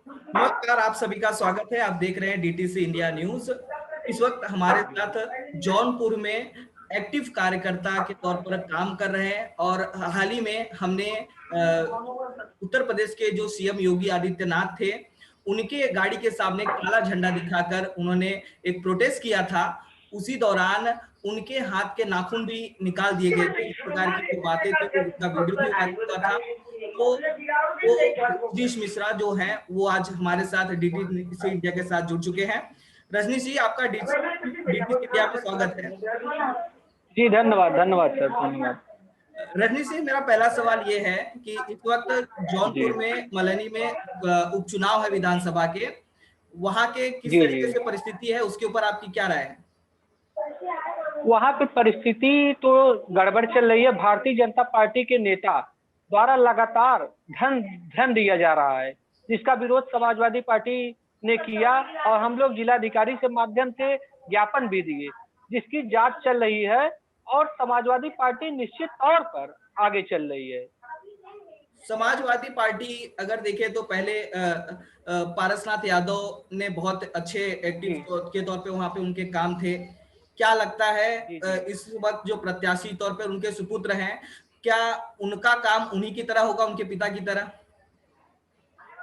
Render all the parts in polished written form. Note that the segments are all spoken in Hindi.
नमस्कार, आप सभी का स्वागत है। आप देख रहे हैं डीटीसी इंडिया न्यूज। इस वक्त हमारे साथ जौनपुर में एक्टिव कार्यकर्ता के तौर पर काम कर रहे हैं और हाल ही में हमने उत्तर प्रदेश के जो सीएम योगी आदित्यनाथ थे, उनके गाड़ी के सामने काला झंडा दिखाकर उन्होंने एक प्रोटेस्ट किया था। उसी दौरान उनके हाथ के नाखून भी निकाल दिए गए थे। इस प्रकार की जो बातें थी, वो उसका वीडियो भी वायरल हुआ था। तो वो रजनीश मिश्रा जो हैं वो आज हमारे साथ डीटी से इंडिया के साथ जुड़ चुके हैं। रजनीश जी, आपका डीटी इंडिया में स्वागत है। जी धन्यवाद धन्यवाद सर धन्यवाद। रजनीश जी, मेरा पहला सवाल ये है कि इस वक्त जी जौनपुर में मलनी में उपचुनाव है विधानसभा के, वहां के किस जी जी तरीके से परिस्थिति है, उसके ऊपर आपकी क्या राय है? वहाँ पे परिस्थिति तो गड़बड़ चल रही है। भारतीय जनता पार्टी के नेता द्वारा लगातार धन धन दिया जा रहा है, जिसका विरोध समाजवादी पार्टी ने किया और हम लोग जिलाधिकारी से माध्यम से ज्ञापन भी दिए, जिसकी जांच चल रही है और समाजवादी पार्टी निश्चित तौर पर आगे चल रही है। समाजवादी पार्टी अगर देखें तो पहले पारसनाथ यादव ने बहुत अच्छे एक्टिव जी के तौर पे वहां पे उनके काम थे। क्या लगता है जी जी इस वक्त जो प्रत्याशी तौर पे उनके सुपुत्र हैं, क्या उनका काम उन्हीं की तरह होगा, उनके पिता की तरह?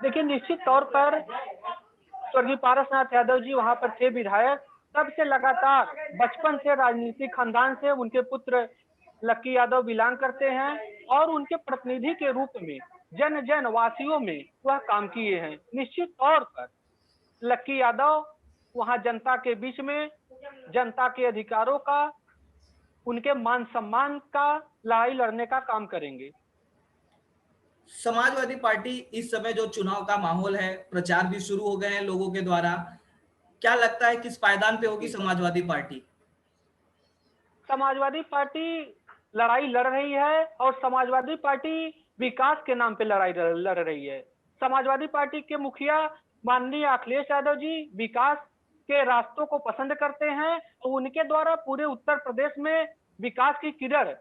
देखिए, निश्चित तौर पर स्वर्गीय पारसनाथ यादव जी वहां पर थे विधायक, तब से लगातार बचपन से राजनीतिक खानदान से उनके पुत्र लक्की यादव बिलोंग करते हैं और उनके प्रतिनिधि के रूप में जन जन वासियों में वह काम किए हैं। निश्चित तौर पर लक्की यादव वहां जनता के बीच में जनता के अधिकारों का, उनके मान सम्मान का लड़ाई लड़ने का काम करेंगे। समाजवादी पार्टी इस समय जो चुनाव का माहौल है, प्रचार भी शुरू हो गए हैं लोगों के द्वारा, क्या लगता है किस पायदान पे होगी समाजवादी पार्टी? समाजवादी पार्टी लड़ाई लड़ रही है और समाजवादी पार्टी विकास के नाम पे लड़ाई लड़ रही है। समाजवादी पार्टी के मुखिया माननीय अखिलेश यादव जी विकास के रास्तों को पसंद करते हैं और उनके द्वारा पूरे उत्तर प्रदेश में विकास की किरण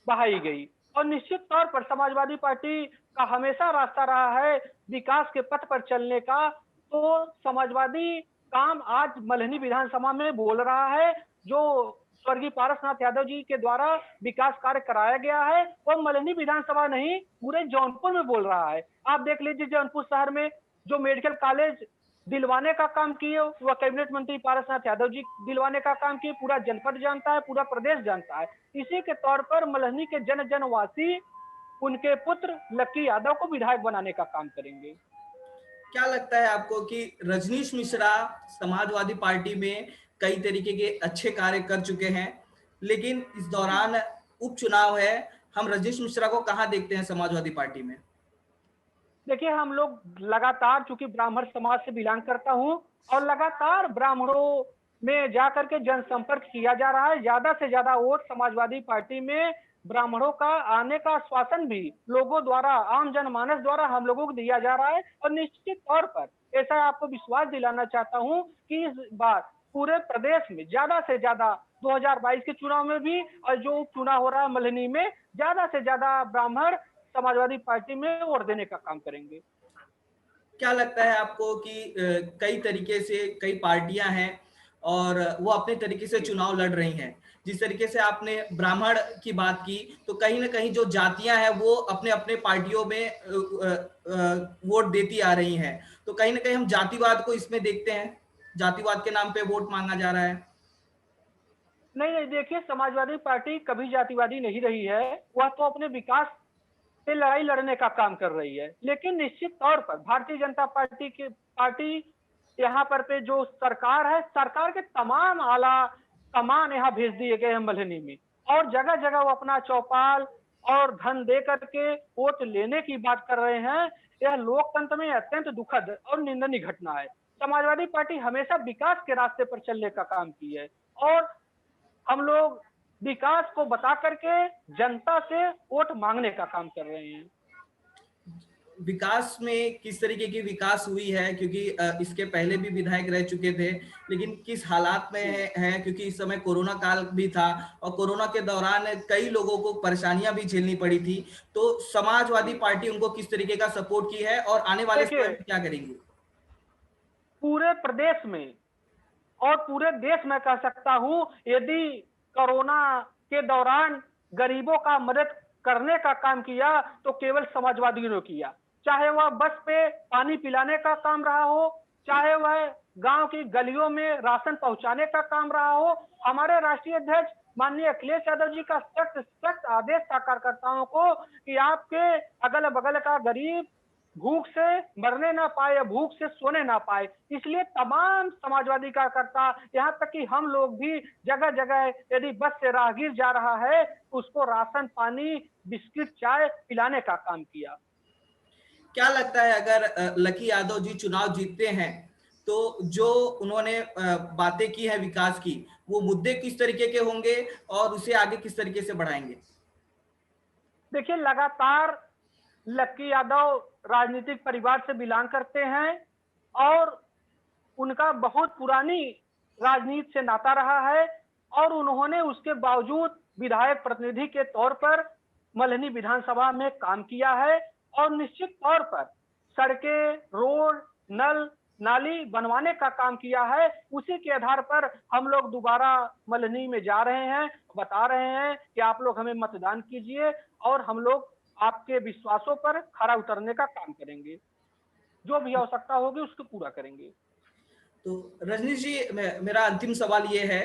बहाई गई और निश्चित तौर पर समाजवादी पार्टी का हमेशा रास्ता रहा है विकास के पथ पर चलने का। तो समाजवादी काम आज मल्हनी विधानसभा में बोल रहा है, जो स्वर्गीय पारसनाथ यादव जी के द्वारा विकास कार्य कराया गया है, वो मल्हनी विधानसभा नहीं पूरे जौनपुर में बोल रहा है। आप देख लीजिए, जौनपुर शहर में जो मेडिकल कॉलेज दिलवाने का काम किए वह कैबिनेट मंत्री पारसनाथ यादव जी दिलवाने का काम किए, पूरा जनपद जानता है, पूरा प्रदेश जानता है। इसी के तौर पर मल्हनी के जन जनवासी उनके पुत्र लक्की यादव को विधायक बनाने का काम करेंगे। क्या लगता है आपको कि रजनीश मिश्रा समाजवादी पार्टी में कई तरीके के अच्छे कार्य कर चुके हैं, लेकिन इस दौरान उपचुनाव है, हम रजनीश मिश्रा को कहाँ देखते हैं समाजवादी पार्टी में? देखिए, हम लोग लगातार, चूंकि ब्राह्मण समाज से बिलोंग करता हूं और लगातार ब्राह्मणों में जाकर के जनसंपर्क किया जा रहा है। ज्यादा से ज्यादा वोट समाजवादी पार्टी में ब्राह्मणों का आने का आश्वासन भी लोगों द्वारा, आम जनमानस द्वारा हम लोगों को दिया जा रहा है और निश्चित तौर पर ऐसा आपको विश्वास दिलाना चाहता हूं कि इस बार पूरे प्रदेश में ज्यादा से ज्यादा 2022 के चुनाव में भी और जो उपचुनाव हो रहा है मल्हनी में, ज्यादा से ज्यादा ब्राह्मण समाजवादी पार्टी में वोट देने का काम करेंगे। क्या लगता है आपको कि कई तरीके से कई पार्टियां हैं और वो अपने तरीके से जी चुनाव लड़ रही हैं। जिस तरीके से आपने ब्राह्मण की बात की, तो कहीं ना कहीं जो जातियां हैं वो अपने अपने पार्टियों में वोट देती आ रही हैं। तो कहीं ना कहीं हम जातिवाद को इसमें देखते हैं, जातिवाद के नाम पे वोट मांगा जा रहा है। नहीं नहीं, देखिए, समाजवादी पार्टी कभी जातिवादी नहीं रही है। वह तो अपने विकास से लड़ाई लड़ने का काम कर रही है, लेकिन निश्चित तौर पर भारतीय जनता पार्टी यहाँ पर पे जो सरकार है, सरकार के तमाम आला सामान यहाँ भेज दिए गए हैं मल्हनी में और जगह जगह वो अपना चौपाल और धन दे करके वोट लेने की बात कर रहे हैं। यह लोकतंत्र में अत्यंत दुखद और निंदनीय घटना है। समाजवादी पार्टी हमेशा विकास के रास्ते पर चलने का काम की है और हम लोग विकास को बता करके जनता से वोट मांगने का काम कर रहे हैं। विकास में किस तरीके की विकास हुई है, क्योंकि इसके पहले भी विधायक रह चुके थे, लेकिन किस हालात में है क्योंकि इस समय कोरोना काल भी था और कोरोना के दौरान कई लोगों को परेशानियां भी झेलनी पड़ी थी। तो समाजवादी पार्टी उनको किस तरीके का सपोर्ट की है और आने वाले समय देखिए, में क्या करेंगी? पूरे प्रदेश में और पूरे देश में कह सकता हूं, यदि कोरोना के दौरान गरीबों का मदद करने का काम किया तो केवल समाजवादियों ने किया। चाहे वह बस पे पानी पिलाने का काम रहा हो, चाहे वह गांव की गलियों में राशन पहुंचाने का काम रहा हो। हमारे राष्ट्रीय अध्यक्ष माननीय अखिलेश यादव जी का सख्त आदेश था कार्यकर्ताओं को कि आपके अगल बगल का गरीब भूख से मरने ना पाए या भूख से सोने ना पाए। इसलिए तमाम समाजवादी कार्यकर्ता, यहाँ तक कि हम लोग भी जगह जगह यदि बस से राहगीर जा रहा है तो उसको राशन पानी बिस्किट चाय पिलाने का काम किया। क्या लगता है अगर लकी यादव जी चुनाव जीतते हैं तो जो उन्होंने बातें की है विकास की, वो मुद्दे किस तरीके के होंगे और उसे आगे किस तरीके से बढ़ाएंगे? देखिए, लगातार लक्की यादव राजनीतिक परिवार से बिलोंग करते हैं और उनका बहुत पुरानी राजनीति से नाता रहा है और उन्होंने उसके बावजूद विधायक प्रतिनिधि के तौर पर मल्हनी विधानसभा में काम किया है और निश्चित तौर पर सड़कें, रोड, नल नाली बनवाने का काम किया है। उसी के आधार पर हम लोग दोबारा मल्हनी में जा रहे हैं, बता रहे हैं कि आप लोग हमें मतदान कीजिए और हम लोग आपके विश्वासों पर खरा उतरने का काम करेंगे। जो भी आवश्यकता होगी उसको पूरा करेंगे। तो रजनीश जी, मेरा अंतिम सवाल ये है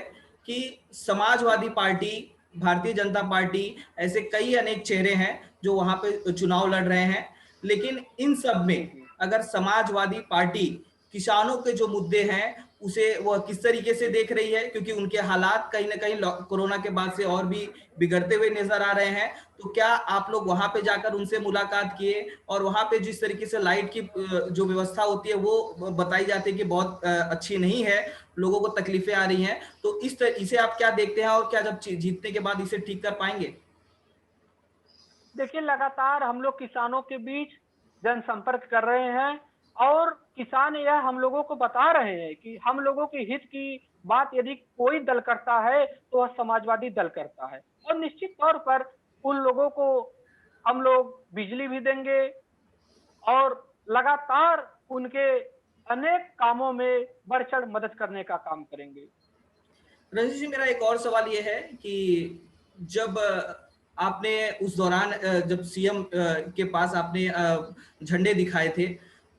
कि समाजवादी पार्टी, भारतीय जनता पार्टी, ऐसे कई अनेक चेहरे हैं जो वहां पे चुनाव लड़ रहे हैं, लेकिन इन सब में अगर समाजवादी पार्टी किसानों के जो मुद्दे हैं उसे वह किस तरीके से देख रही है, क्योंकि उनके हालात कहीं ना कहीं कोरोना के बाद से और भी बिगड़ते हुए नजर आ रहे हैं, तो क्या आप लोग वहां पे जाकर उनसे मुलाकात किए और वहां पे जिस तरीके से लाइट की जो व्यवस्था होती है वो बताई जाती है कि बहुत अच्छी नहीं है, लोगों को तकलीफें आ रही हैं, तो इसे आप क्या देखते हैं और क्या जब जीतने के बाद इसे ठीक कर पाएंगे? देखिए, लगातार हम लोग किसानों के बीच जनसंपर्क कर रहे हैं और किसान यह हम लोगों को बता रहे हैं कि हम लोगों के हित की बात यदि कोई दल करता है तो वह समाजवादी दल करता है और निश्चित तौर पर उन लोगों को हम लोग बिजली भी देंगे और लगातार उनके अनेक कामों में बढ़ चढ़ मदद करने का काम करेंगे। रंजीत जी, मेरा एक और सवाल ये है कि जब आपने उस दौरान जब सीएम के पास आपने झंडे दिखाए थे,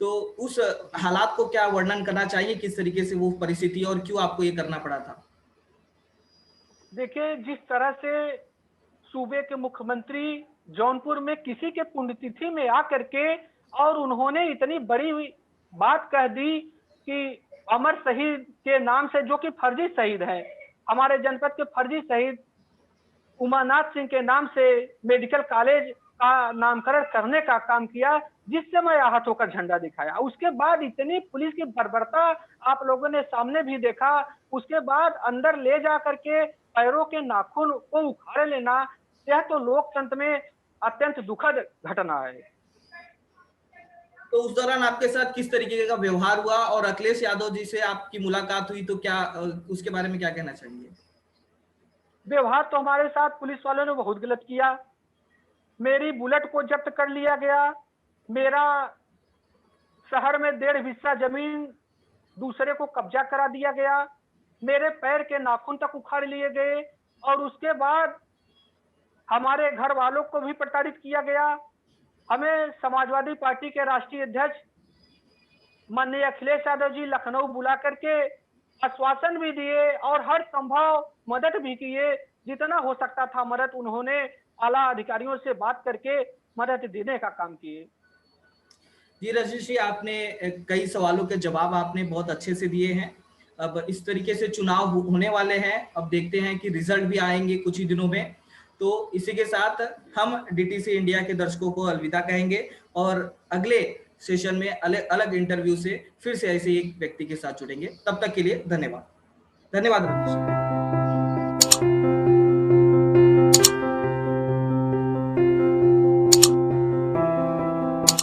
तो उस हालात को क्या वर्णन करना चाहिए, किस तरीके से वो परिस्थिति और क्यों आपको ये करना पड़ा था? देखिए, जिस तरह से सूबे के मुख्यमंत्री जौनपुर में किसी के पुण्यतिथि में आकर के और उन्होंने इतनी बड़ी बात कह दी कि अमर शहीद के नाम से, जो कि फर्जी शहीद है, हमारे जनपद के फर्जी शहीद उमानाथ सिंह के नाम से मेडिकल कॉलेज का नामकरण करने का काम किया, जिससे मैं आहत होकर झंडा दिखाया। उसके बाद इतनी पुलिस की बर्बरता आप लोगों ने सामने भी देखा। उसके बाद अंदर ले जा करके पैरों के नाखून को उखाड़ लेना, यह तो लोकतंत्र में अत्यंत दुखद घटना है। तो उस दौरान आपके साथ किस तरीके का व्यवहार हुआ और अखिलेश यादव जी से आपकी मुलाकात हुई, तो क्या उसके बारे में क्या कहना चाहिए? व्यवहार तो हमारे साथ पुलिस वालों ने बहुत गलत किया। मेरी बुलेट को जब्त कर लिया गया। मेरा शहर में 1.5 हिस्सा जमीन दूसरे को कब्जा करा दिया गया। मेरे पैर के नाखून तक उखाड़ लिए गए और उसके बाद हमारे घर वालों को भी प्रताड़ित किया गया। हमें समाजवादी पार्टी के राष्ट्रीय अध्यक्ष माननीय अखिलेश यादव जी लखनऊ बुला करके आश्वासन भी दिए और हर संभव मदद भी किए। जितना हो सकता था मदद उन्होंने आला अधिकारियों से बात करके मदद देने का काम किए। जी रजनीश जी, आपने कई सवालों के जवाब आपने बहुत अच्छे से दिए हैं। अब इस तरीके से चुनाव होने वाले हैं, अब देखते हैं कि रिजल्ट भी आएंगे कुछ ही दिनों में। तो इसी के साथ हम डीटीसी इंडिया के दर्शकों को अलविदा कहेंगे और अगले सेशन में अलग अलग इंटरव्यू से फिर से ऐसे एक व्यक्ति के साथ जुड़ेंगे। तब तक के लिए धन्यवाद। धन्यवाद रजनीश जी।